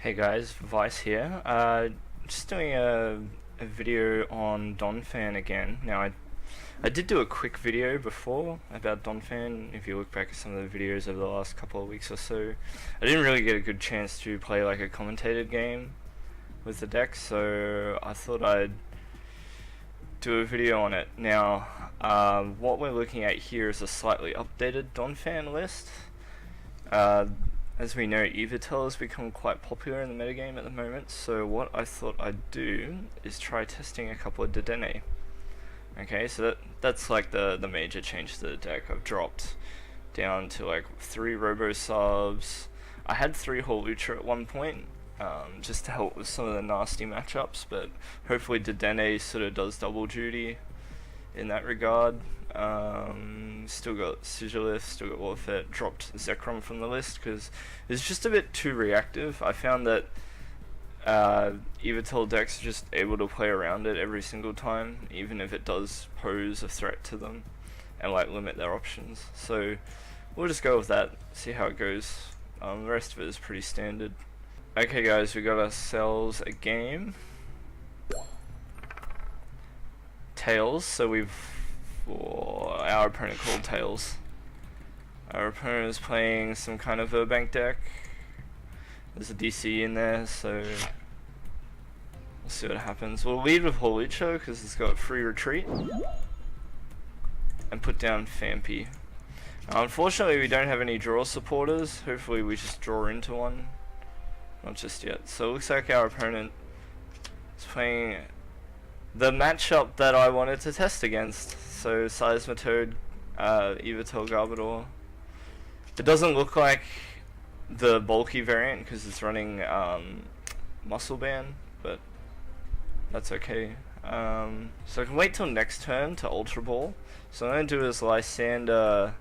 Hey guys, Vyse here. Just doing a video on Donphan again. Now, I did do a quick video before about Donphan. If you look back at some of the videos over the last couple of weeks or so, I didn't really get a good chance to play like a commentated game with the deck, so I thought I'd do a video on it. Now, what we're looking at here is a slightly updated Donphan list. As we know, Yveltal has become quite popular in the metagame at the moment, so what I thought I'd do is try testing a couple of Dedenne. Okay, so that's like the major change to the deck. I've dropped down to like 3 Robo Subs. I had 3 Holucha at one point, just to help with some of the nasty matchups, but hopefully Dedenne sort of does double duty in that regard. Still got Sigilith, still got Warfare, dropped Zekrom from the list because it's just a bit too reactive. I found that Yveltal decks are just able to play around it every single time, even if it does pose a threat to them and like limit their options. So we'll just go with that, see how it goes. The rest of it is pretty standard. Okay guys, we got ourselves a game. Tails, so our opponent called Tails. Our opponent is playing some kind of Verbank deck. There's a DC in there, so we'll see what happens. We'll lead with Holucha because it's got free retreat, and put down Fampi. Unfortunately, we don't have any draw supporters. Hopefully, we just draw into one. Not just yet. So it looks like our opponent is playing the matchup that I wanted to test against. So Seismitoad, Yveltal Garbodor. It doesn't look like the bulky variant because it's running Muscle Band, but that's okay. So I can wait till next turn to Ultra Ball. So what I'm going to do is Lysander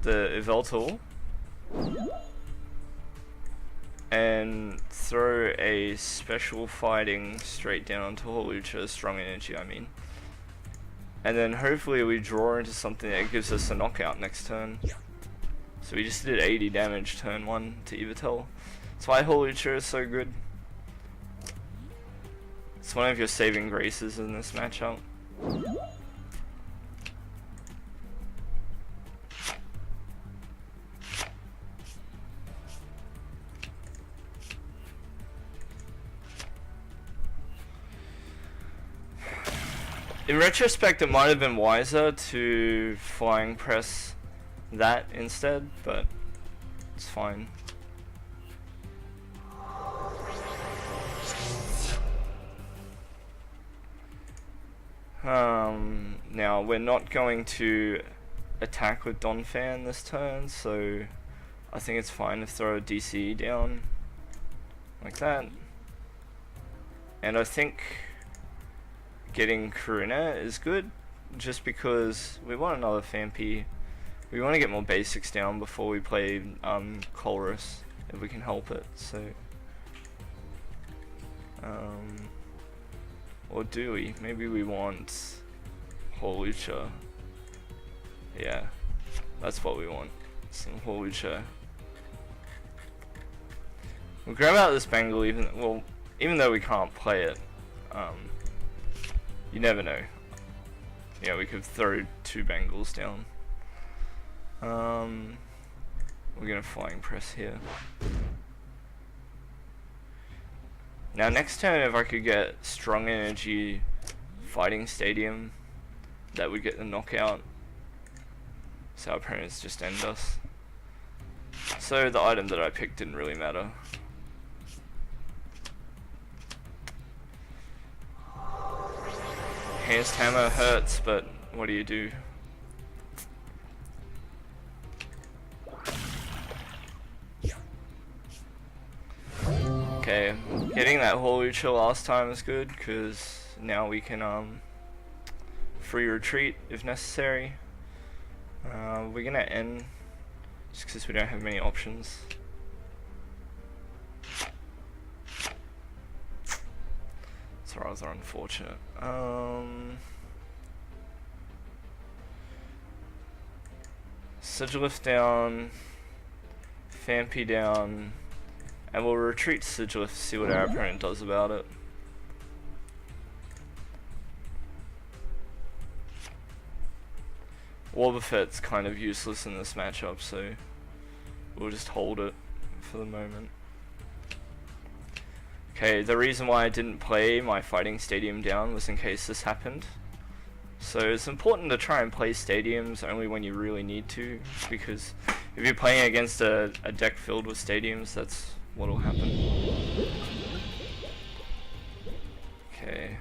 the Yveltal and throw a special fighting straight down onto Holucha, strong energy I mean. And then hopefully we draw into something that gives us a knockout next turn. So we just did 80 damage turn 1 to Yveltal. That's why Holucha is so good. It's one of your saving graces in this matchup. In retrospect, it might have been wiser to flying press that instead, but it's fine. Now we're not going to attack with Donphan this turn, so I think it's fine to throw a DC down like that. And I think getting Karina is good, just because we want another Fampi. We want to get more basics down before we play Colress, if we can help it. So, or do we? Maybe we want Holucha. Yeah, that's what we want. Some Holucha. We'll grab out this Bangle even though we can't play it. You never know. Yeah, we could throw 2 Bangles down. We're gonna flying press here. Now next turn, if I could get strong energy fighting stadium, that would get the knockout. So our opponents just end us. So the item that I picked didn't really matter. Enhanced Hammer hurts, but what do you do? Okay, getting that Holucha last time is good, because now we can free retreat if necessary. We're gonna end just because we don't have many options. It's rather unfortunate. Sigilith down, Fampi down, And we'll retreat Sigilif to see what our opponent does about it. Wobbuffet's kind of useless in this matchup, so we'll just hold it for the moment. Okay, the reason why I didn't play my Fighting Stadium down was in case this happened. So it's important to try and play stadiums only when you really need to, because if you're playing against a deck filled with stadiums, that's what'll happen. Okay.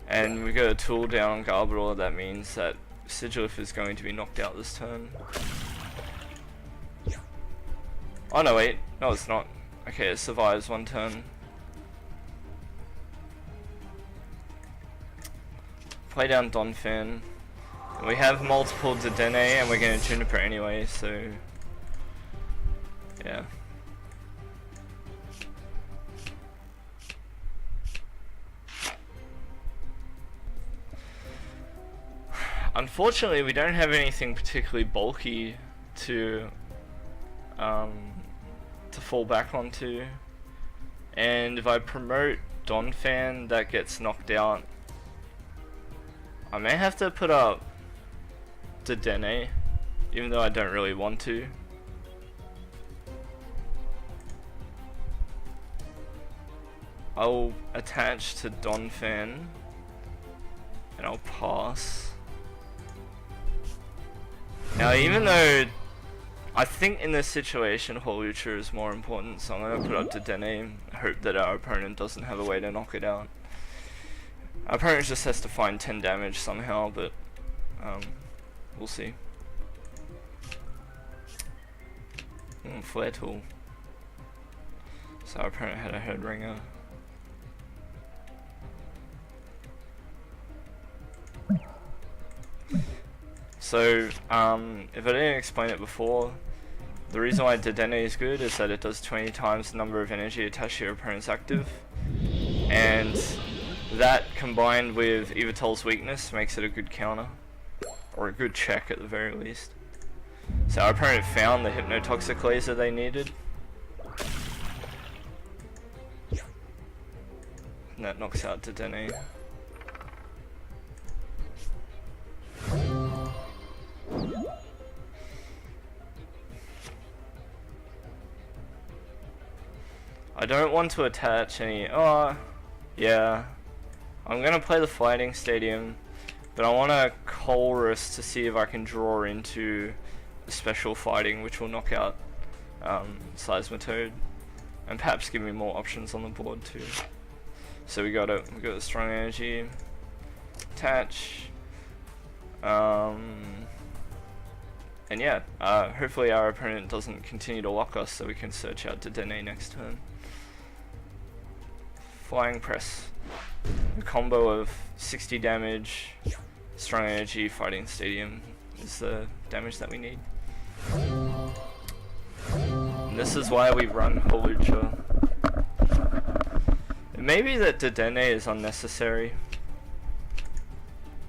And we got a tool down on Garbodor. That means that Sigilif is going to be knocked out this turn. Oh no, wait. No, it's not. Okay, it survives one turn. Play down Donphan. We have multiple Dedenne and we're going to Juniper anyway, so yeah. Unfortunately, we don't have anything particularly bulky to fall back onto, and if I promote Donphan, that gets knocked out. I may have to put up Dedenne, even though I don't really want to. I'll attach to Donphan and I'll pass. Now, even though I think in this situation Hawlucha is more important, so I'm going to put up Dedenne, hope that our opponent doesn't have a way to knock it out. Our opponent just has to find 10 damage somehow, but we'll see. Flare tool. So our opponent had a Headringer. So, if I didn't explain it before, the reason why Dedenne is good is that it does 20 times the number of energy attached to your opponent's active, and that combined with Yveltal's weakness makes it a good counter, or a good check at the very least. So our opponent found the Hypnotoxic Laser they needed, and that knocks out Dedenne. I don't want to attach any. Oh, yeah. I'm gonna play the Fighting Stadium, but I want to Colress to see if I can draw into a special fighting, which will knock out Seismitoad, and perhaps give me more options on the board too. So we got the Strong Energy, attach, and yeah. Hopefully our opponent doesn't continue to lock us, so we can search out Dedenne next turn. Flying Press. A combo of 60 damage, Strong Energy, Fighting Stadium is the damage that we need. And this is why we run Hawlucha. It may be that Dedenne is unnecessary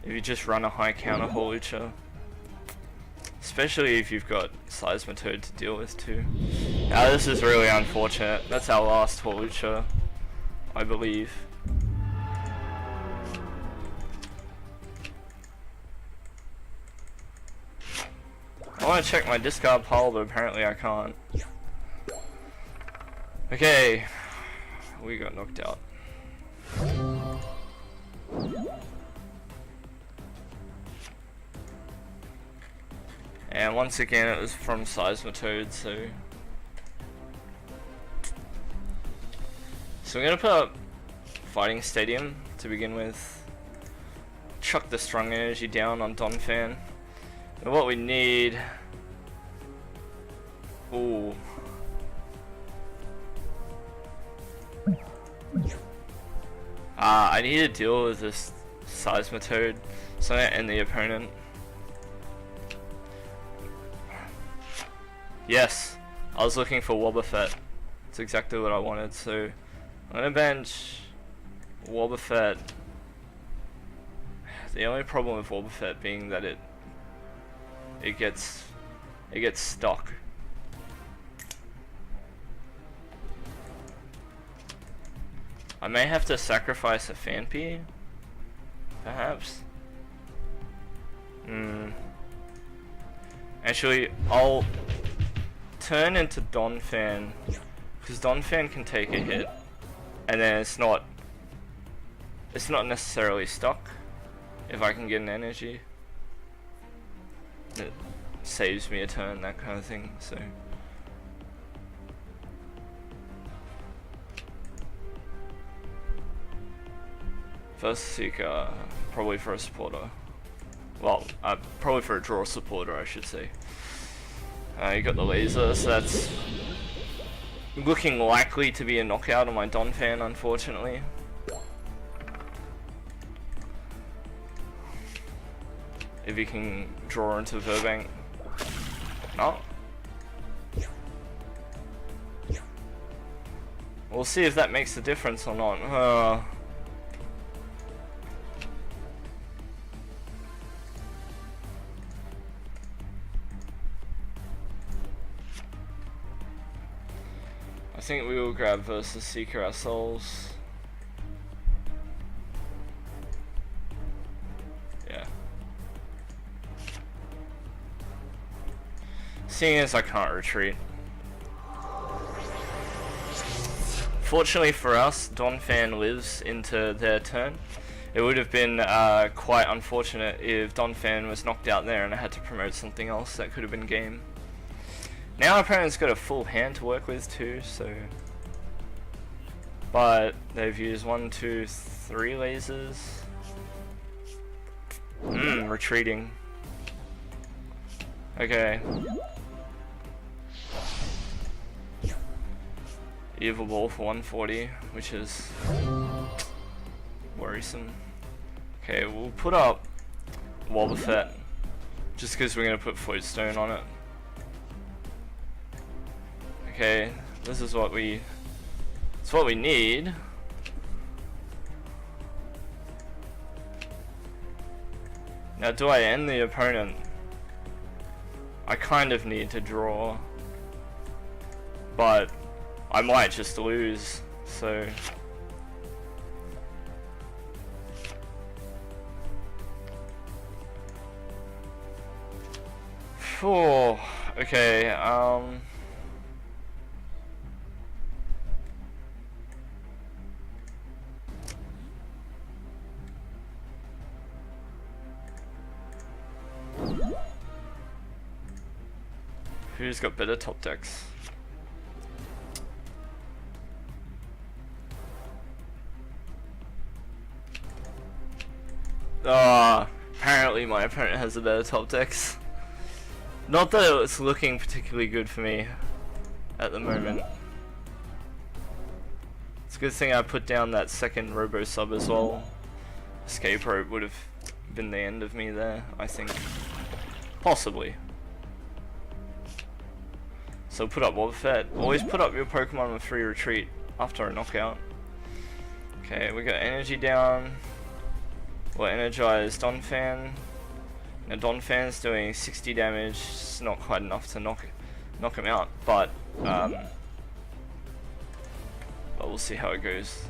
if you just run a high counter Hawlucha. Especially if you've got Seismitoad to deal with too. Now this is really unfortunate. That's our last Hawlucha, I believe. I want to check my discard pile, but apparently I can't. Okay, we got knocked out. And once again it was from Seismitoad, so we're gonna put up Fighting Stadium to begin with. Chuck the Strong Energy down on Donphan. And what we need... Ooh. I need to deal with this Seismitoad, so I'm gonna end the opponent. Yes, I was looking for Wobbuffet. That's exactly what I wanted, so I'm gonna bench Wobbuffet. The only problem with Wobbuffet being that it gets stuck. may have to sacrifice a Phanpy, perhaps. Actually, I'll turn into Donphan, because Donphan can take a hit, and then it's not necessarily stuck if I can get an energy. It saves me a turn, that kind of thing. So first Seeker, probably for a supporter. Well, probably for a draw supporter, I should say. You got the laser, so that's looking likely to be a knockout on my Donphan, unfortunately. If he can draw into Verbank. No. We'll see if that makes a difference or not. I think we will grab versus Seeker ourselves. Yeah. Seeing as I can't retreat. Fortunately for us, Donphan lives into their turn. It would have been quite unfortunate if Donphan was knocked out there and I had to promote something else that could have been game. Now our opponent's got a full hand to work with too, so... But they've used 1, 2, 3 lasers. Retreating. Okay. Yveltal for 140, which is worrisome. Okay, we'll put up Wobbuffet, just because we're going to put Floatstone on it. Okay, this is what we... It's what we need. Now, do I end the opponent? I kind of need to draw, but I might just lose, so... Oh, okay, who's got better top decks? Apparently my opponent has a better top decks. Not that it's looking particularly good for me at the moment. It's a good thing I put down that second Robo sub as well. Escape rope would have been the end of me there, I think. Possibly. So put up Wobbuffet. Always put up your Pokemon with free retreat after a knockout. Okay, we got energy down. We'll energize Donphan. Now Donphan's doing 60 damage. It's not quite enough to knock him out, but we'll see how it goes.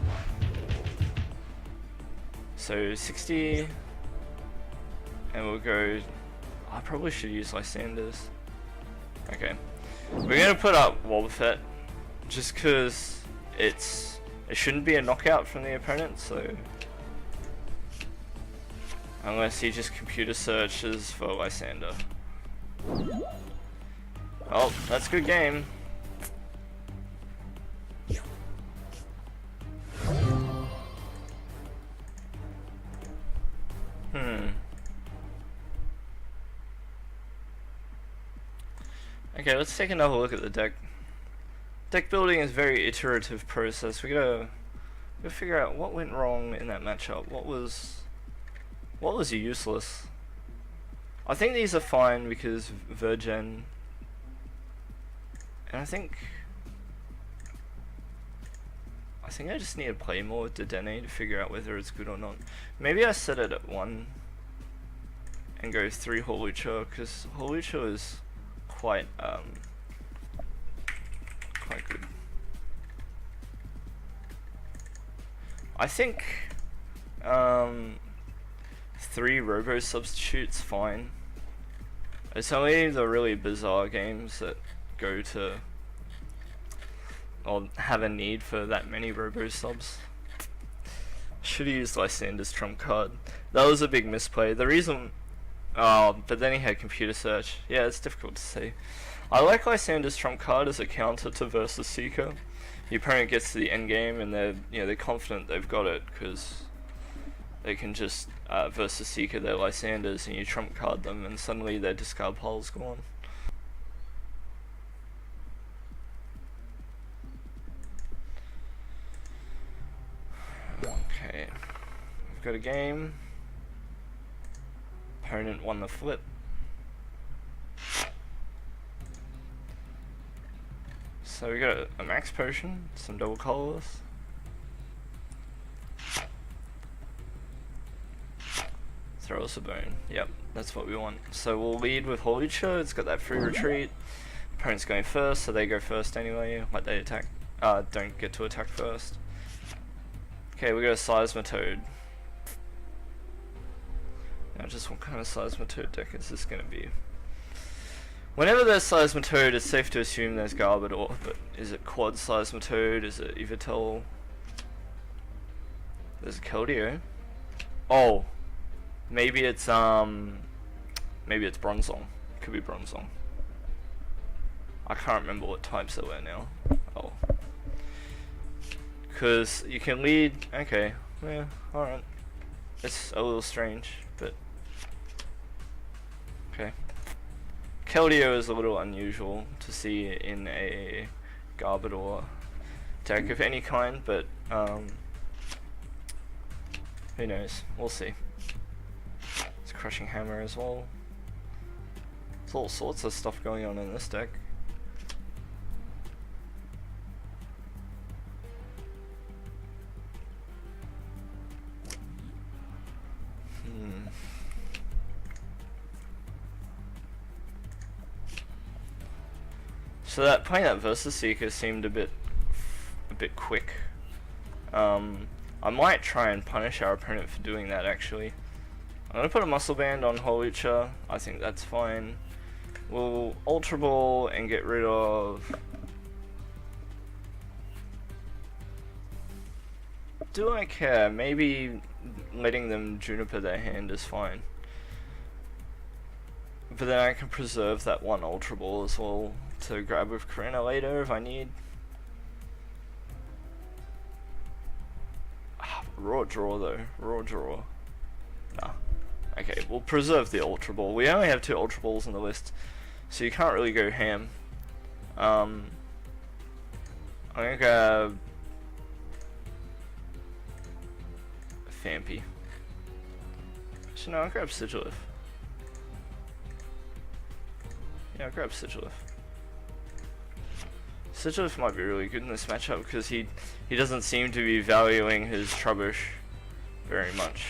So 60, and we'll go. I probably should use Lysanders. Okay, we're gonna put up Wobbuffet just because it shouldn't be a knockout from the opponent. So unless he just computer searches for Lysander. Oh, that's a good game. Okay, let's take another look at the deck. Deck building is a very iterative process. We gotta figure out what went wrong in that matchup. What was useless? I think these are fine because Virgin, and I think I just need to play more with Dedenne to figure out whether it's good or not. Maybe I set it at 1 and go 3 Hawlucha, because Hawlucha is quite good. I think 3 robo substitutes fine. It's only the really bizarre games that go to or have a need for that many robo subs. Should have used Lysander's trump card. That was a big misplay. The reason, but then he had computer search. Yeah, it's difficult to say. I like Lysander's trump card as a counter to Versus Seeker. The opponent gets to the end game and they're confident they've got it because they can just Versus Seeker their Lysanders and you trump card them and suddenly their discard pile's gone. Okay, we've got a game. Opponent won the flip. So we got a max potion, some double colorless. Throw us a bone. Yep, that's what we want. So we'll lead with Hawlucha. It's got that free retreat. Opponent's going first, so they go first anyway. Like they attack, don't get to attack first. Okay, we got a Seismitoad. Now, just what kind of Seismitoad deck is this going to be? Whenever there's Seismitoad, it's safe to assume there's Garbodor, but is it Quad Seismitoad? Is it Yveltal? There's a Keldeo. Oh, maybe it's Bronzong. Could be Bronzong. I can't remember what types there were now. Oh. Because you can lead, okay, yeah, alright. It's a little strange, but okay. Keldeo is a little unusual to see in a Garbodor deck of any kind, but who knows, we'll see. It's Crushing Hammer as well. There's all sorts of stuff going on in this deck. So that playing that Versus Seeker seemed a bit quick. I might try and punish our opponent for doing that actually. I'm gonna put a Muscle Band on Hawlucha. I think that's fine. We'll Ultra Ball and get rid of. Do I care? Maybe letting them Juniper their hand is fine. But then I can preserve that one Ultra Ball as well to grab with Karina later if I need. Raw draw though. Raw draw. Nah. Okay, we'll preserve the Ultra Ball. We only have 2 Ultra Balls on the list, so you can't really go ham. I'm gonna grab Fampy. So no, I'll grab Sigilif. Yeah, I'll grab Sigilif. Sigilif might be really good in this matchup because he doesn't seem to be valuing his Trubbish very much.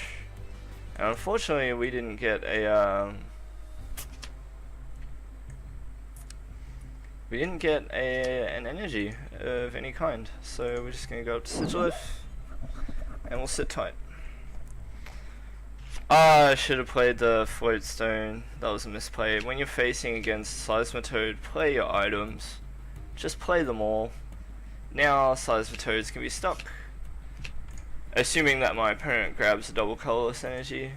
And unfortunately, we didn't get an energy of any kind. So we're just gonna go up to Sigilif and we'll sit tight. I should have played the Float Stone. That was a misplay. When you're facing against Seismitoad, play your items. Just play them all. Now Seismitoads can be stuck. Assuming that my opponent grabs a double colorless energy.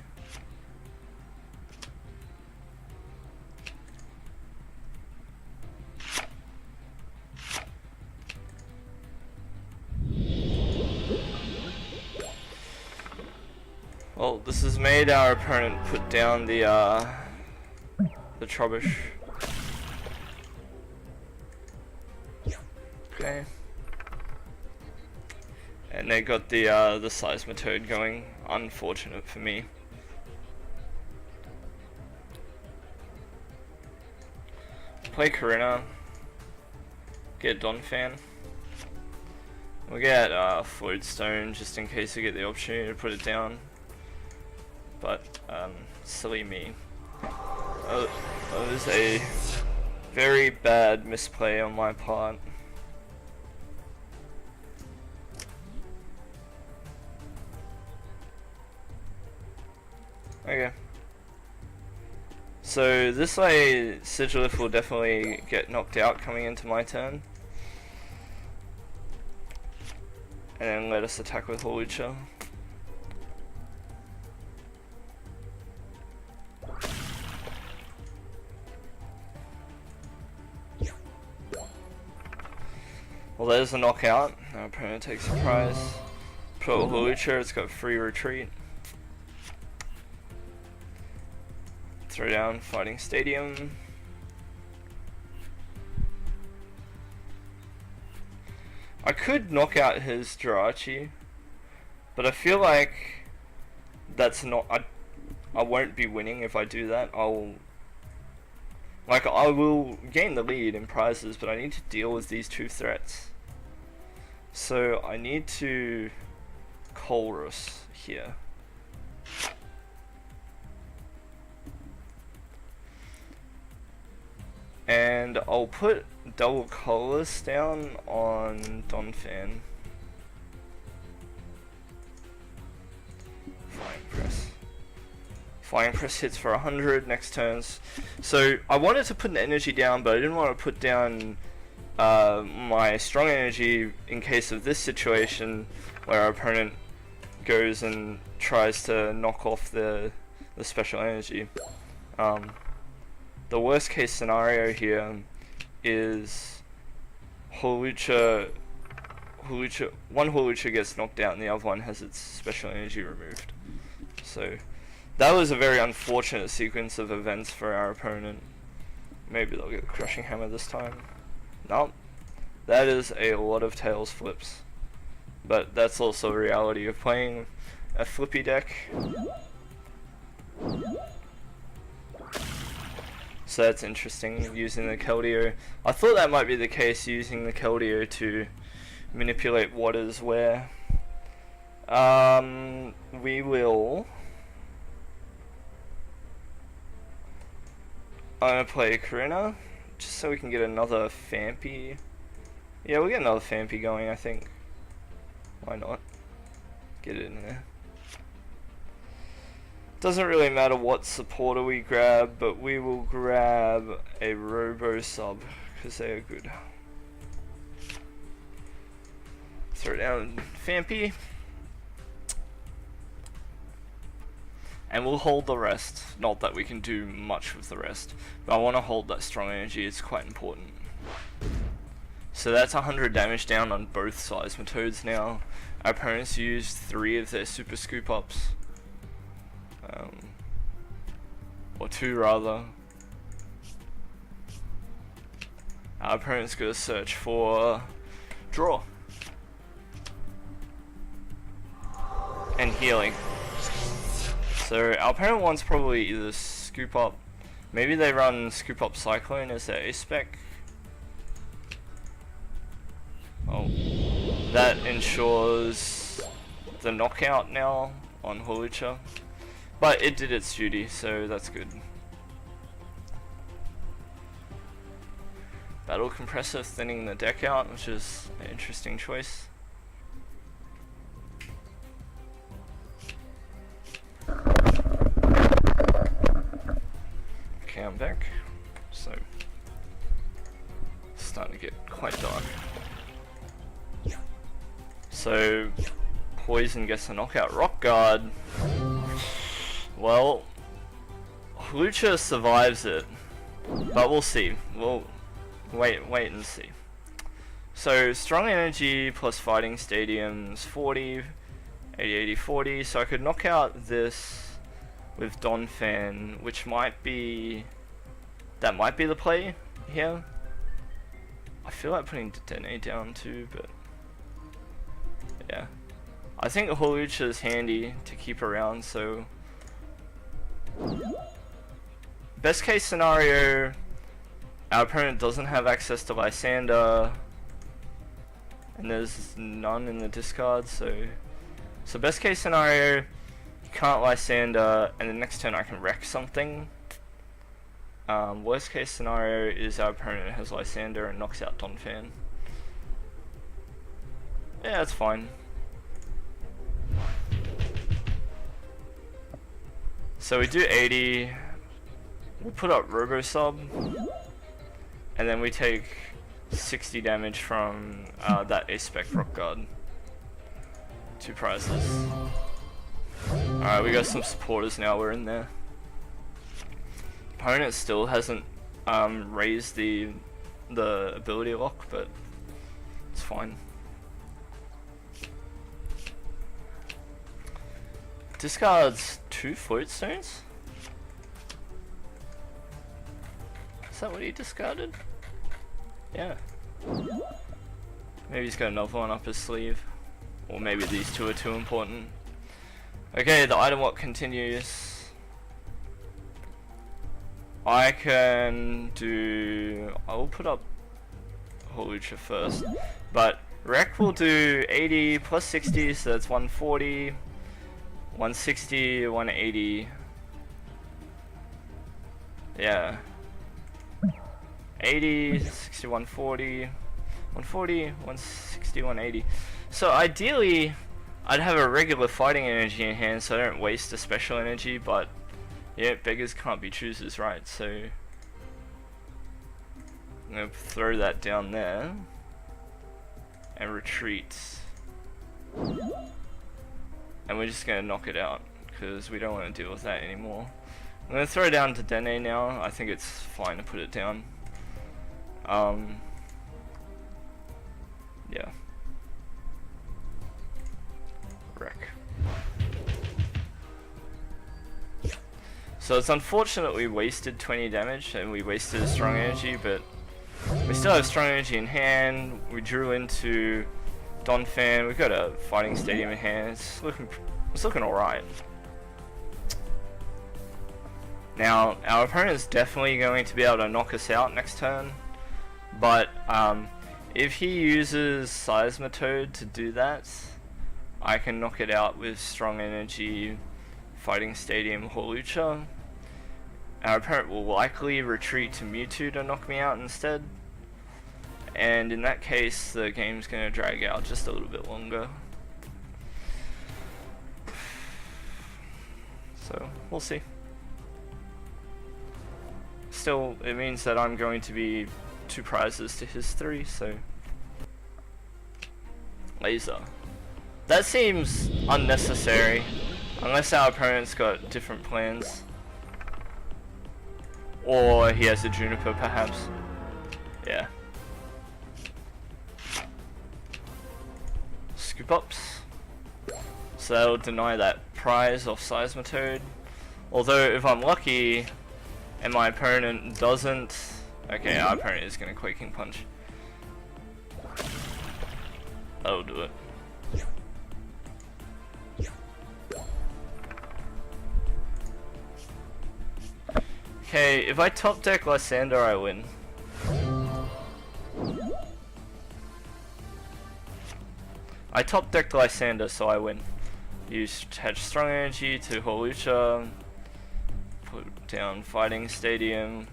Well, this has made our opponent put down the Trubbish. Okay. And they got the Seismitoad going. Unfortunate for me. Play Karina. Get Donphan. We'll get Float Stone just in case we get the opportunity to put it down. But silly me. That was a very bad misplay on my part. Okay. So this way, Sigilif will definitely get knocked out coming into my turn. And then let us attack with Hawlucha. Well, there's a knockout. Our opponent takes a prize. Put a Hawlucha, it's got free retreat. Throw down Fighting Stadium. I could knock out his Jirachi, but I feel like that's not. I won't be winning if I do that. I will gain the lead in prizes, but I need to deal with these two threats. So I need to Colrus here. And I'll put double colorless down on Donphan. Flying Press. Flying Press hits for 100 next turns. So I wanted to put an energy down, but I didn't want to put down my strong energy in case of this situation where our opponent goes and tries to knock off the special energy. The worst case scenario here is one Hawlucha gets knocked out and the other one has its special energy removed. So that was a very unfortunate sequence of events for our opponent. Maybe they'll get the Crushing Hammer this time. Nope. That is a lot of tails flips. But that's also the reality of playing a flippy deck. So that's interesting, using the Keldeo. I thought that might be the case, using the Keldeo to manipulate what is where. We will... I'm gonna play Karina, just so we can get another Phanpy. Yeah, we'll get another Phanpy going, I think. Why not? Get it in there. Doesn't really matter what supporter we grab, but we will grab a Robo Sub, because they are good. Throw down Phanpy. And we'll hold the rest. Not that we can do much with the rest, but I want to hold that strong energy, it's quite important. So that's 100 damage down on both Seismitoads now. Our opponents used 3 of their Super Scoop Ups. Or 2 rather. Our opponent's gonna search for draw. And healing. So our opponent wants probably either Scoop Up, maybe they run Scoop Up Cyclone as their ace spec. Oh, that ensures the knockout now on Hawlucha. But it did its duty, so that's good. Battle Compressor thinning the deck out, which is an interesting choice. Okay, I'm back. So, it's starting to get quite dark. So, Poison gets a knockout. Rock Guard. Well, Hawlucha survives it, but we'll see. We'll wait and see. So strong energy plus fighting stadiums 40, 80, 80, 40. So I could knock out this with Donphan, which might be the play here. I feel like putting Dene down too, but yeah. I think Hawlucha is handy to keep around, so best case scenario, our opponent doesn't have access to Lysander, and there's none in the discard, so best case scenario, you can't Lysander, and the next turn I can wreck something. Worst case scenario is our opponent has Lysander and knocks out Donphan. Yeah, that's fine. So we do 80. We'll put up Robo Sub, and then we take 60 damage from that A-Spec Rock Guard. 2 prizes. Alright, we got some supporters now, we're in there. Opponent still hasn't raised the ability lock, but it's fine. Discards 2 Float Stones? Is that what he discarded? Yeah. Maybe he's got another one up his sleeve. Or maybe these 2 are too important. Okay, the item lock continues. I will put up Holucha first. But Rec will do 80 plus 60, so that's 140, 160, 180. Yeah. 80, 60, 140, 140, 160, 180. So ideally, I'd have a regular fighting energy in hand so I don't waste a special energy, but yeah, beggars can't be choosers, right? So I'm going to throw that down there and retreat. And we're just going to knock it out because we don't want to deal with that anymore. I'm going to throw it down to Dene now. I think it's fine to put it down. Yeah. Wreck. So it's unfortunate we wasted 20 damage and we wasted a strong energy, but we still have strong energy in hand. We drew into Donphan. We've got a fighting stadium in hand. It's looking alright. Now, our opponent is definitely going to be able to knock us out next turn, but if he uses Seismitoad to do that, I can knock it out with strong energy, fighting stadium, Holucha. Our opponent will likely retreat to Mewtwo to knock me out instead, and in that case the game's going to drag out just a little bit longer. So we'll see. Still, it means that I'm going to be 2 prizes to his 3, so laser. That seems unnecessary, unless our opponent's got different plans. Or he has a Juniper, perhaps. Yeah. Scoop ups. So that'll deny that prize off Seismitoad. Although, if I'm lucky, and my opponent doesn't... Okay, our opponent is going to Quaking Punch. That'll do it. Okay, if I top deck Lysander, I win. I top decked Lysander, so I win. Use strong energy to Holucha. Put down Fighting Stadium,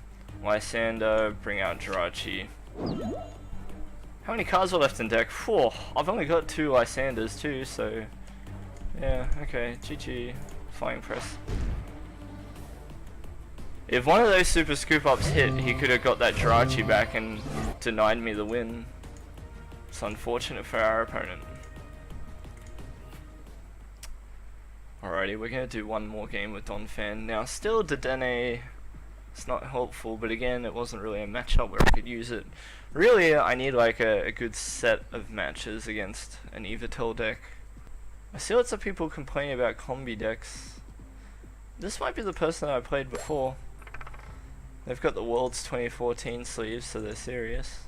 Lysander, bring out Jirachi. How many cards are left in deck? Whew, I've only got 2 Lysanders too, so yeah, okay, GG, Flying Press. If one of those super scoop ups hit, he could have got that Jirachi back and denied me the win. It's unfortunate for our opponent. Alrighty, we're gonna do one more game with Donphan. Now, still Dedenne, it's not helpful, but again, it wasn't really a matchup where I could use it. Really, I need like a good set of matches against an Yveltal deck. I see lots of people complaining about combi decks. This might be the person I played before. They've got the Worlds 2014 sleeves, so they're serious.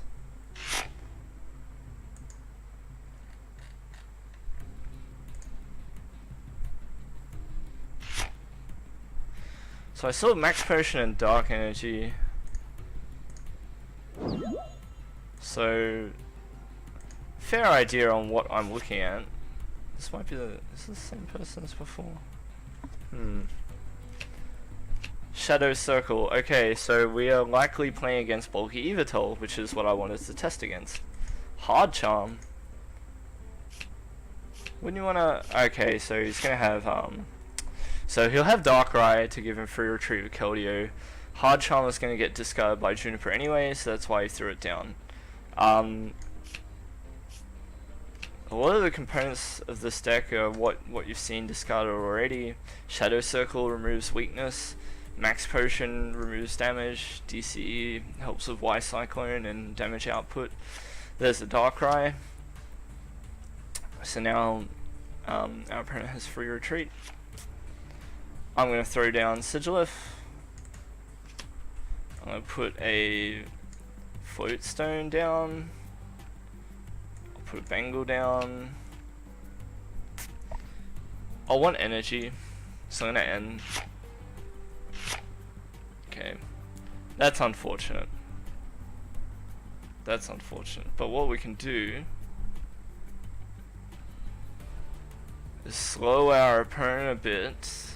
So I saw Max Potion and Dark Energy. So, fair idea on what I'm looking at. This might be is this the same person as before? Shadow Circle. Okay, so we are likely playing against bulky Yveltal, which is what I wanted to test against. Hard Charm. Wouldn't you wanna... Okay, so he's gonna have So he'll have Darkrai to give him free retreat with Keldeo. Hard Charm is going to get discarded by Juniper anyway, so that's why he threw it down. A lot of the components of this deck are what you've seen discarded already. Shadow Circle removes weakness, Max Potion removes damage, DCE helps with Y Cyclone and damage output. There's the Darkrai. So now our opponent has free retreat. I'm going to throw down Sigilif. I'm going to put a Float Stone down. Put a Bengal down. I want energy, so I'm gonna end. Okay, that's unfortunate. That's unfortunate. But what we can do is slow our opponent a bit.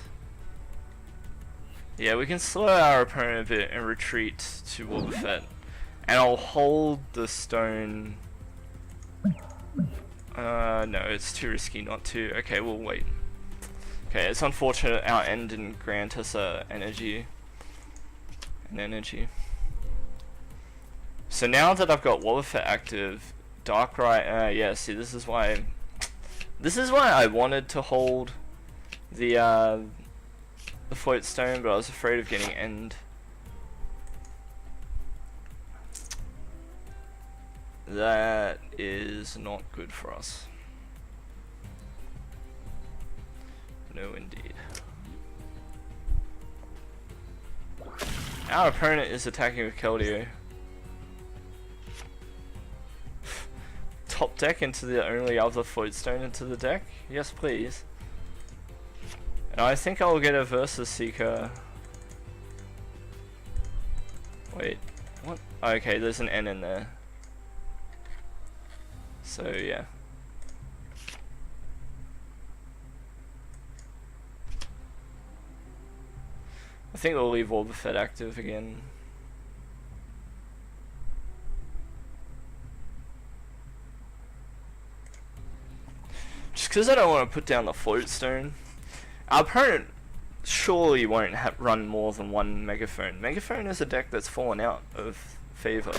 Yeah, we can slow our opponent a bit and retreat to Wobbuffet. And I'll hold the stone. No, it's too risky not to. Okay, we'll wait. Okay, it's unfortunate our end didn't grant us energy. So now that I've got Wobbuffet active, Darkrai, yeah, see, this is why I wanted to hold the Float Stone, but I was afraid of getting end. That is not good for us. No, indeed. Our opponent is attacking with Keldeo. Top deck into the only other Float Stone into the deck? Yes, please. And I think I'll get a Versus Seeker. Wait, what? Okay, there's an N in there. So yeah. I think we'll leave Wobbuffet active again. Just because I don't want to put down the Float Stone. Our opponent surely won't run more than one Megaphone. Megaphone is a deck that's fallen out of favor.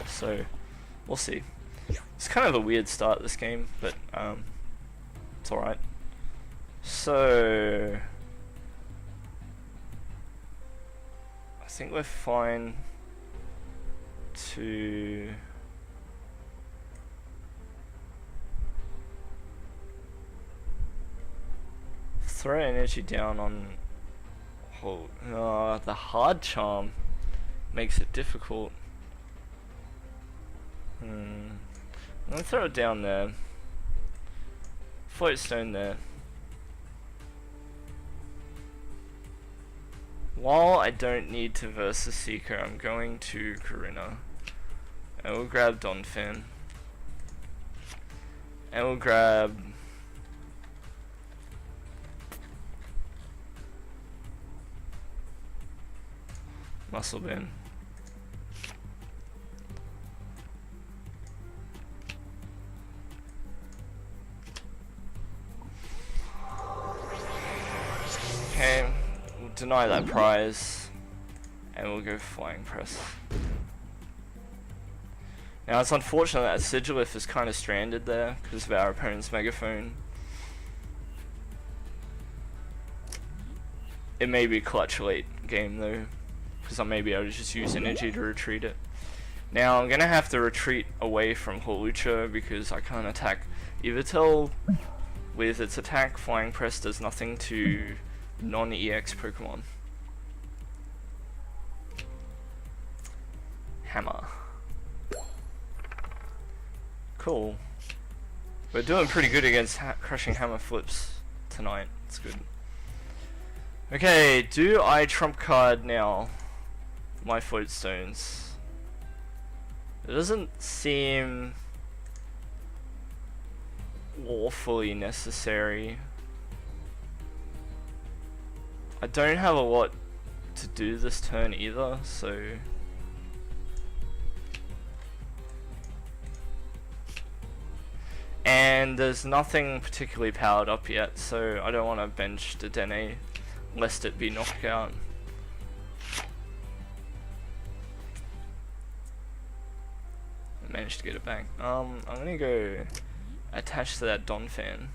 So, we'll see. It's kind of a weird start this game, but it's alright. So I think we're fine to throw energy down on the Hard Charm makes it difficult. I'm gonna throw it down there. Float Stone there. While I don't need to Versus Seeker, I'm going to Karina. And we'll grab Donphan. And we'll grab Muscle Bin. Okay, we'll deny that prize, and we'll go Flying Press. Now it's unfortunate that Sigilif is kind of stranded there because of our opponent's Megaphone. It may be clutch late game though, because I may be able to just use energy to retreat it. Now I'm gonna have to retreat away from Hawlucha because I can't attack Yveltal with its attack. Flying Press does nothing to non-EX Pokemon. Hammer. Cool. We're doing pretty good against crushing hammer flips tonight. It's good. Okay, do I trump card now my Float Stones? It doesn't seem awfully necessary. I don't have a lot to do this turn either, so and there's nothing particularly powered up yet, so I don't want to bench Dedenne lest it be knocked out. I managed to get it back. I'm gonna go attach to that Donphan.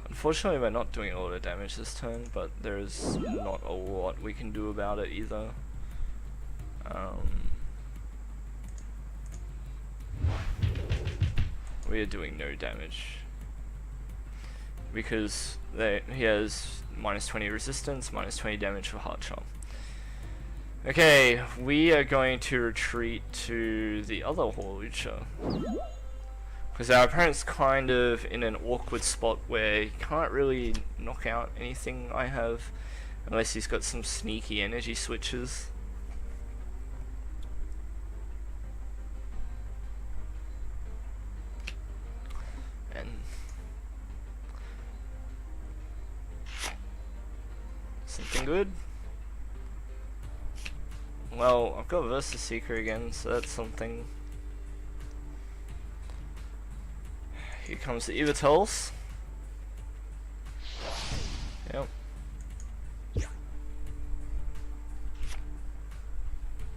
Unfortunately, we're not doing a lot of damage this turn, but there's not a lot we can do about it either. We are doing no damage because he has -20 resistance, -20 damage for Heart Charm. Okay, we are going to retreat to the other Horlucha because our opponent's kind of in an awkward spot where he can't really knock out anything I have unless he's got some sneaky energy switches. And something good? Well, I've got Versus Seeker again, so that's something. Here comes the Yveltals. Yep.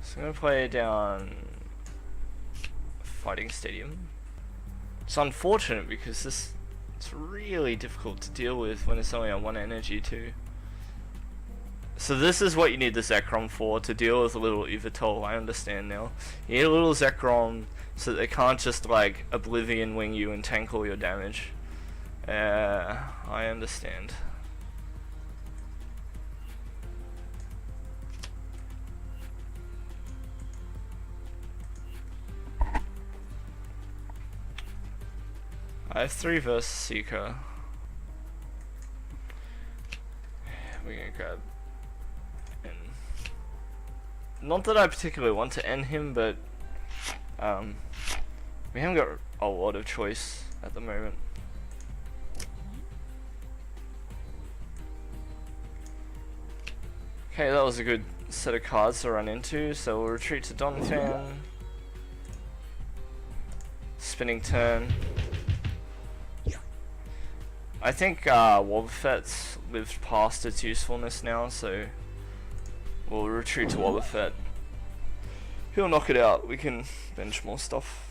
So I'm gonna play down Fighting Stadium. It's unfortunate because it's really difficult to deal with when it's only on 1 energy too. So this is what you need the Zekrom for, to deal with a little Yveltal. I understand now. You need a little Zekrom so that they can't just like Oblivion Wing you and tank all your damage. I understand. I have 3 Versus Seeker. We're gonna grab. Not that I particularly want to end him, but we haven't got a lot of choice at the moment. Okay, that was a good set of cards to run into, so we'll retreat to Donphan. Spinning turn. I think Wobbuffet's lived past its usefulness now, so we'll retreat to Wobbuffet. He'll knock it out. We can bench more stuff.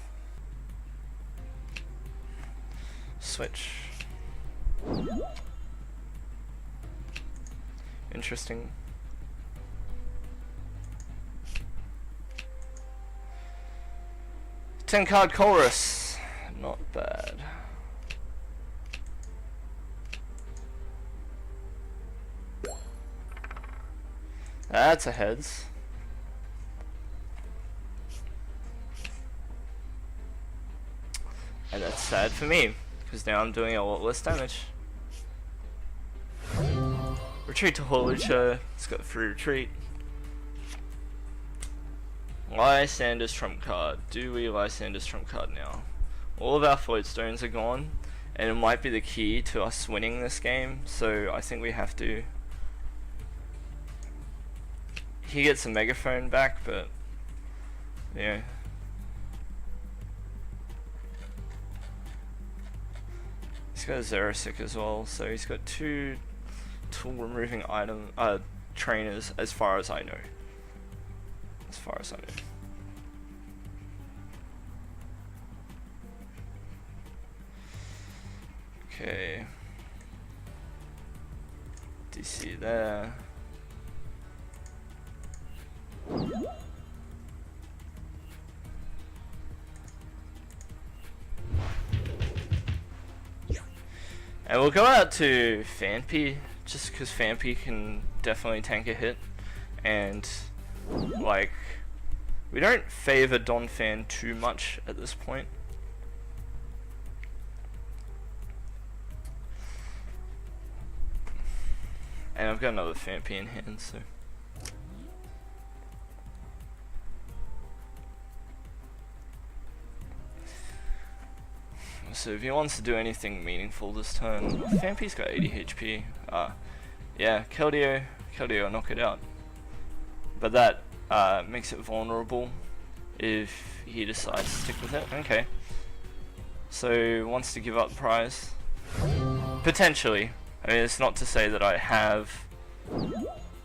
Switch. Interesting. Ten-card Chorus. Not bad. That's a heads. And that's sad for me, because now I'm doing a lot less damage. Retreat to Horlucha. It's got free retreat. Lysander's trump card. Do we Lysander's trump card now? All of our float stones are gone, and it might be the key to us winning this game, so I think we have to. He gets a Megaphone back, but yeah. He's got a Xerosic as well, so he's got 2 tool removing item trainers as far as I know. As far as I know. Okay. DC there. And we'll go out to Phanpy, just because Phanpy can definitely tank a hit, and like, we don't favor Donphan too much at this point. And I've got another Phanpy in hand, so. So if he wants to do anything meaningful this turn, Phanpy's got 80 HP. Yeah, Keldeo will knock it out. But that makes it vulnerable if he decides to stick with it. Okay. So, wants to give up the prize. Potentially. I mean, it's not to say that I have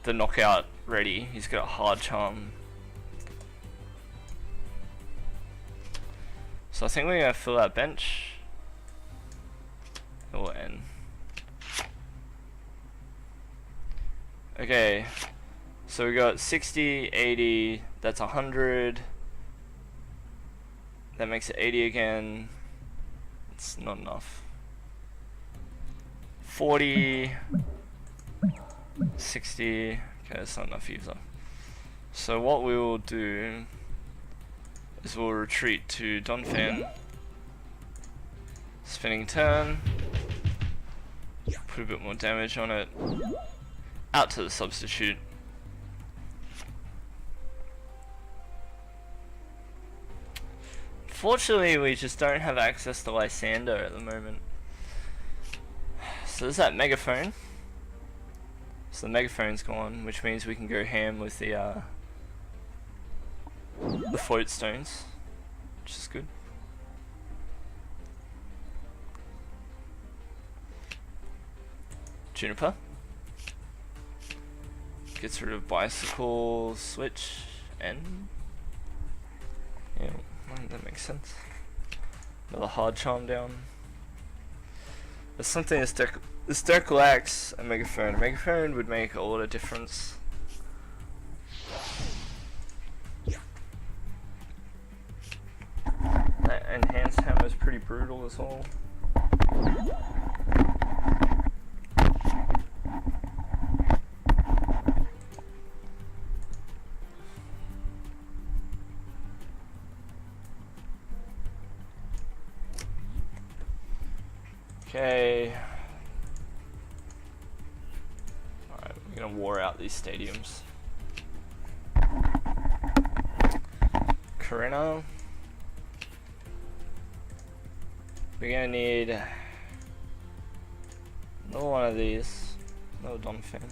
the knockout ready. He's got a hard charm. So I think we're gonna fill our bench. It will end. Okay. So we got 60, 80, that's 100. That makes it 80 again. It's not enough. 40, 60, okay, that's not enough either. So what we will do is we'll retreat to Donphan. Spinning turn. Put a bit more damage on it. Out to the substitute. Fortunately, we just don't have access to Lysander at the moment. So there's that Megaphone. So the Megaphone's gone, which means we can go ham with the float stones, which is good. Juniper. Gets rid of bicycle, switch, and yeah, that makes sense. Another hard charm down. There's something this deck lacks a Megaphone. A Megaphone would make a lot of difference. That enhanced hammer is pretty brutal as well. Okay. Alright, we're gonna war out these stadiums. Karina. We're gonna need another one of these. Another Donphan.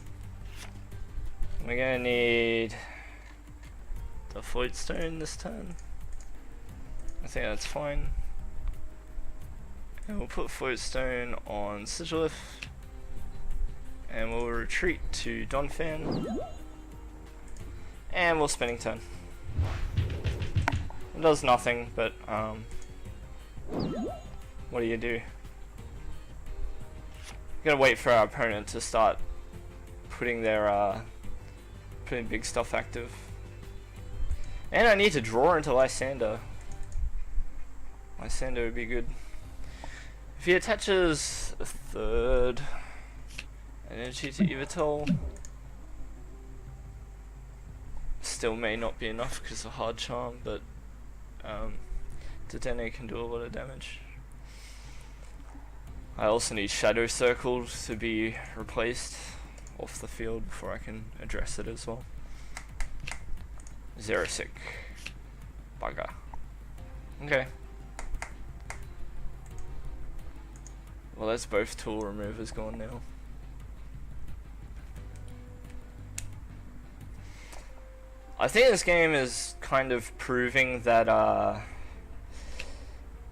We're gonna need the float stone this turn. I think that's fine. And we'll put float stone on Sigilif. And we'll retreat to Donphan. And we'll spinning turn. It does nothing, but what do? You gotta wait for our opponent to start putting their putting big stuff active. And I need to draw into Lysander. Lysander would be good. If he attaches a third energy to Yveltal, still may not be enough because of hard charm, but Dedenne can do a lot of damage. I also need Shadow Circle to be replaced off the field before I can address it as well. Xerosic. Bugger. Okay. Well, that's both tool removers gone now. I think this game is kind of proving that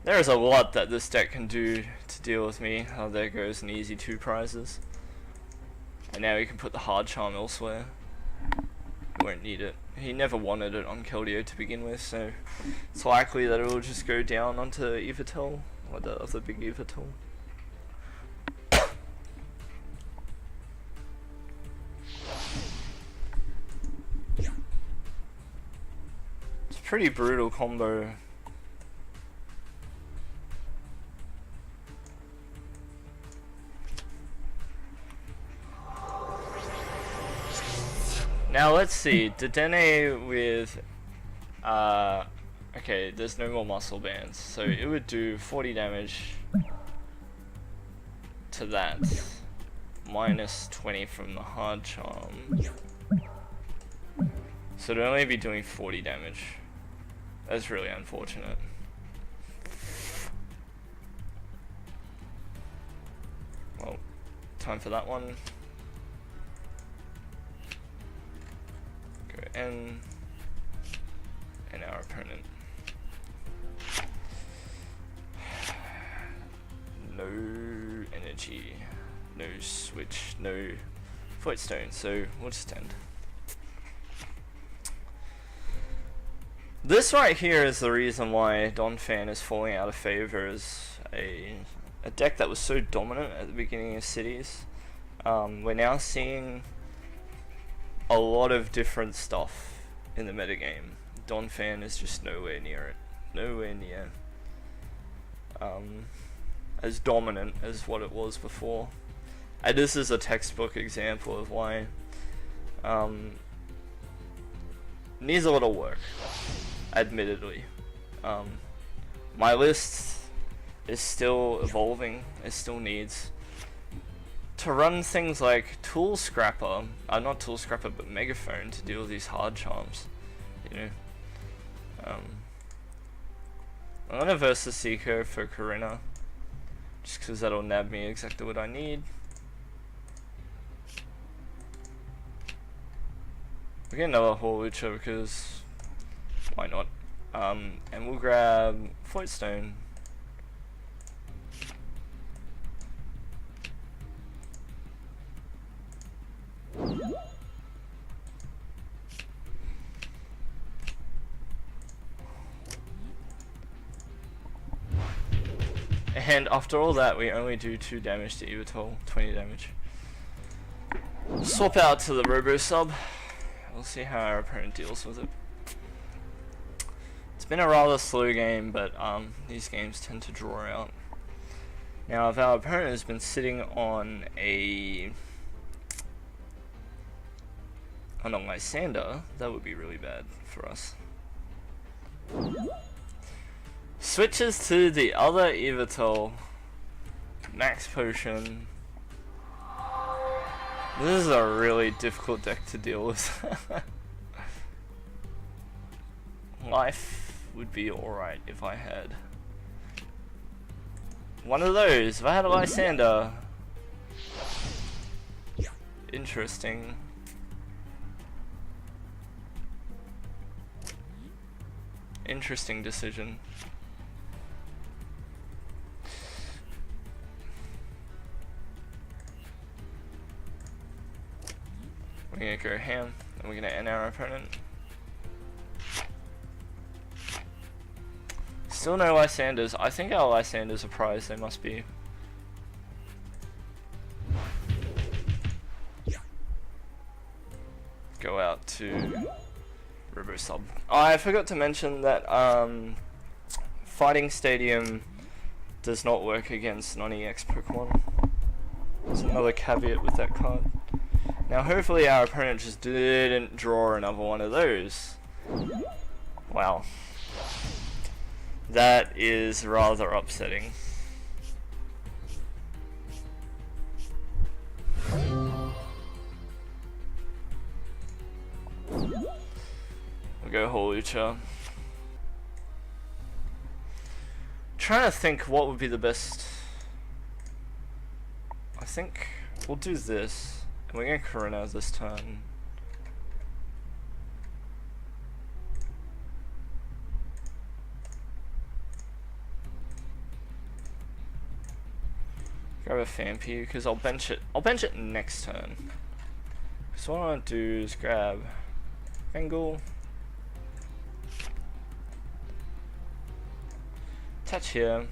there is a lot that this deck can do to deal with me. Oh, there goes an easy 2 prizes. And now we can put the hard charm elsewhere. We won't need it. He never wanted it on Keldeo to begin with, so it's likely that it will just go down onto Yveltal, or the other big Yveltal. Pretty brutal combo. Now let's see, Dedenne with okay, there's no more muscle bands, so it would do 40 damage to that, minus 20 from the hard charm, so it'd only be doing 40 damage. That's really unfortunate. Well, time for that one. Go N. and our opponent. No energy, no switch, no void stone, so we'll just end. This right here is the reason why Donphan is falling out of favor as a deck that was so dominant at the beginning of Cities. We're now seeing a lot of different stuff in the metagame. Donphan is just nowhere near it. Nowhere near as dominant as what it was before. And this is a textbook example of why needs a lot of work, admittedly. My list is still evolving. It still needs to run things like Tool Scrapper, not Tool Scrapper, but Megaphone to deal with these hard charms, you know. I'm gonna Versus Seeker for Karina, just because that'll nab me exactly what I need. We get another Horlucha because why not? And we'll grab Floatstone. And after all that, we only do 2 damage to Yveltal, 20 damage. Swap out to the Robo Sub. We'll see how our opponent deals with it. It's been a rather slow game, but these games tend to draw out. Now, if our opponent has been sitting on a Lysander, that would be really bad for us. Switches to the other Yveltal, Max Potion. This is a really difficult deck to deal with. Life would be alright if I had one of those. If I had a Lysander. Interesting. Interesting decision. We're gonna go ham, and we're gonna end our opponent. Still no Lysanders. I think our Lysanders are prized, they must be. Go out to Robo Sub. Oh, I forgot to mention that Fighting Stadium does not work against non-EX Pokemon. There's another caveat with that card. Now hopefully our opponent just didn't draw another one of those. Wow. That is rather upsetting. We'll go Horlucha. Trying to think what would be the best. I think we'll do this. And we're going to Karina this turn. Grab a Fampi because I'll bench it. I'll bench it next turn. So what I want to do is grab Bengal, attach here,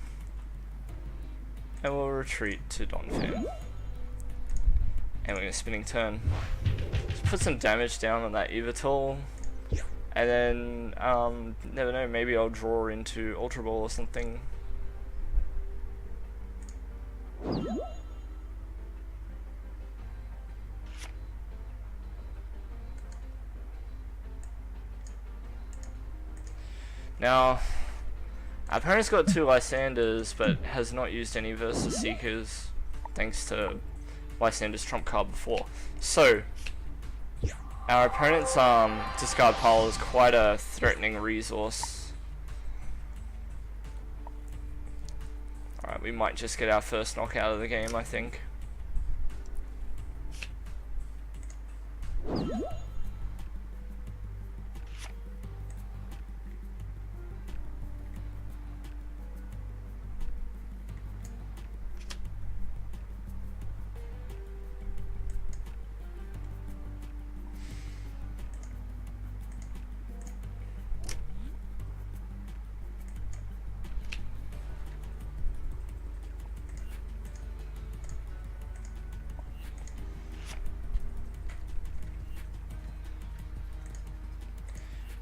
and we'll retreat to Donphan. And we're going to Spinning Turn. Just put some damage down on that Yveltal. And then, never know, maybe I'll draw into Ultra Ball or something. Now, our opponent's got 2 Lysanders, but has not used any Versus Seekers, thanks to Lysander's trump card before. So, our opponent's discard pile is quite a threatening resource. Alright, we might just get our first knockout of the game, I think.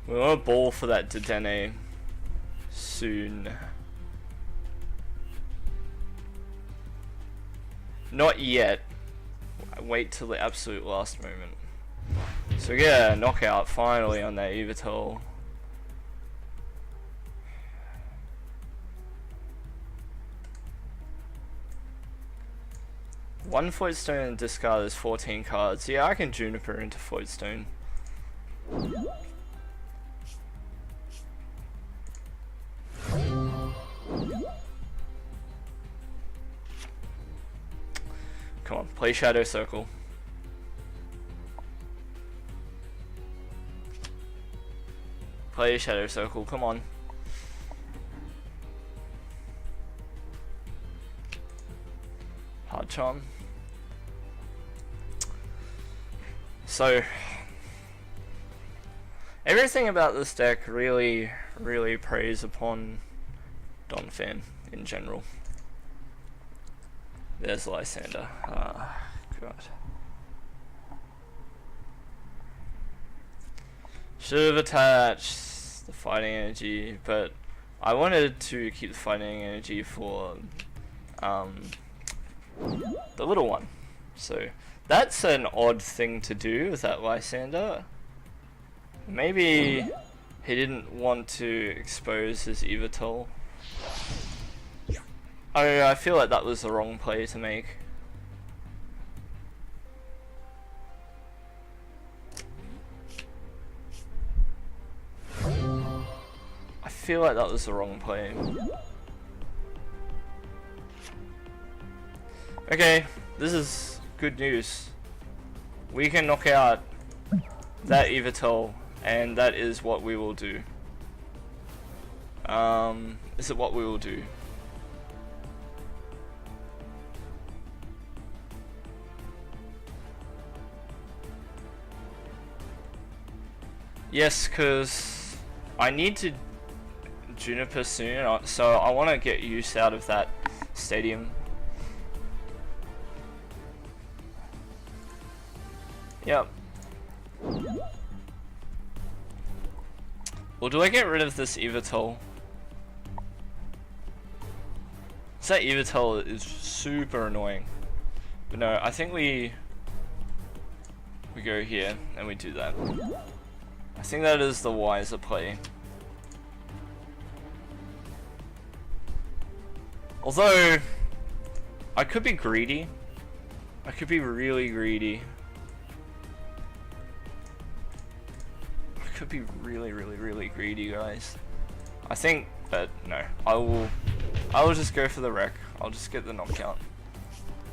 We want to ball for that Dedenne soon. Not yet. Wait till the absolute last moment. So we get a knockout finally on that Yveltal. One Floatstone and discard is 14 cards. Yeah, I can Juniper into Floatstone. Come on, play Shadow Circle. Play Shadow Circle, come on. Hard Charm. So, everything about this deck really preys upon Donphan in general. There's Lysander. Ah, God. Should have attached the fighting energy, but I wanted to keep the fighting energy for the little one. So that's an odd thing to do with that Lysander. Maybe he didn't want to expose his Yveltal. I feel like that was the wrong play to make. I feel like that was the wrong play. Okay, this is good news. We can knock out that Yveltal, and that is what we will do. Is it what we will do? Yes, because I need to Juniper soon, so I want to get use out of that stadium. Yep. Well, do I get rid of this Yveltal? That Yveltal is super annoying. But no, I think we go here and we do that. I think that is the wiser play. Although, I could be greedy. I could be really greedy. I could be really greedy, guys. I think, but no. I will just go for the wreck. I'll just get the knockout.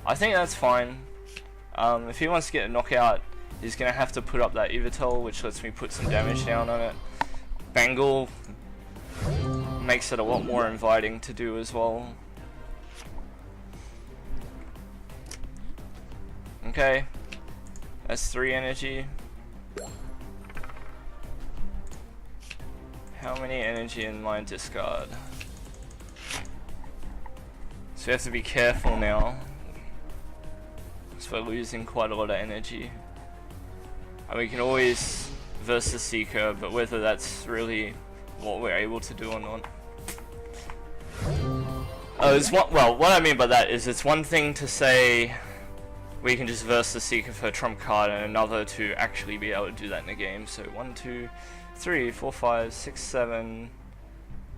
I think that's fine. If he wants to get a knockout, he's gonna have to put up that Yveltal, which lets me put some damage down on it. Bangle makes it a lot more inviting to do as well. Okay, that's 3 energy. How many energy in my discard? So we have to be careful now, because we're losing quite a lot of energy. And we can always verse the Seeker, but whether that's really what we're able to do or not. Well, what I mean by that is it's one thing to say we can just verse the Seeker for a trump card, and another to actually be able to do that in a game. So 1, 2, 3, 4, 5, 6, 7,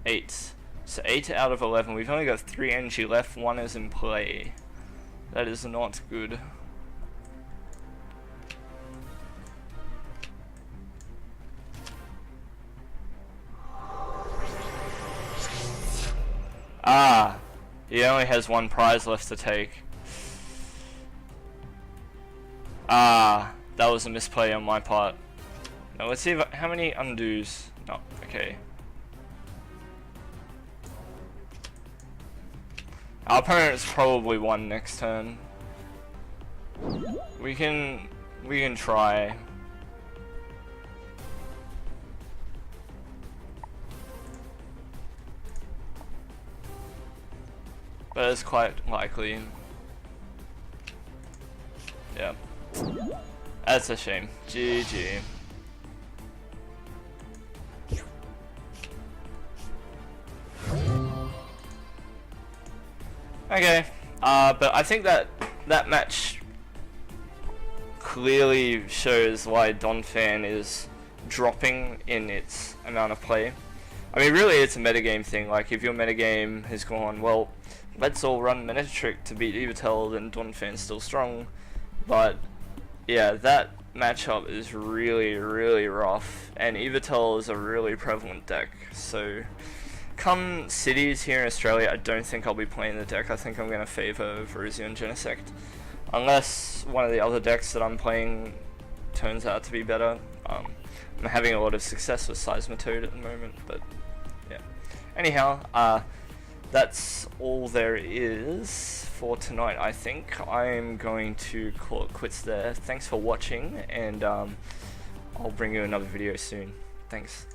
8. So 8 out of 11. We've only got 3 energy left. 1 is in play. That is not good. Ah, he only has 1 prize left to take. Ah, that was a misplay on my part. Now let's see how many undos. No, okay. Our opponent's probably 1 next turn. We can try. But it's quite likely. Yeah. That's a shame. GG. Okay, but I think that match clearly shows why Donphan is dropping in its amount of play. I mean, really, it's a metagame thing. Like, if your metagame has gone, well, let's all run Metatrick to beat Yveltal, then Donphan's still strong. But, yeah, that matchup is really, really rough, and Yveltal is a really prevalent deck. So, come cities here in Australia, I don't think I'll be playing the deck. I think I'm going to favour Veruzian Genesect. Unless one of the other decks that I'm playing turns out to be better. I'm having a lot of success with Seismitoad at the moment, but yeah. Anyhow, that's all there is for tonight, I think. I'm going to call it quits there. Thanks for watching, and I'll bring you another video soon. Thanks.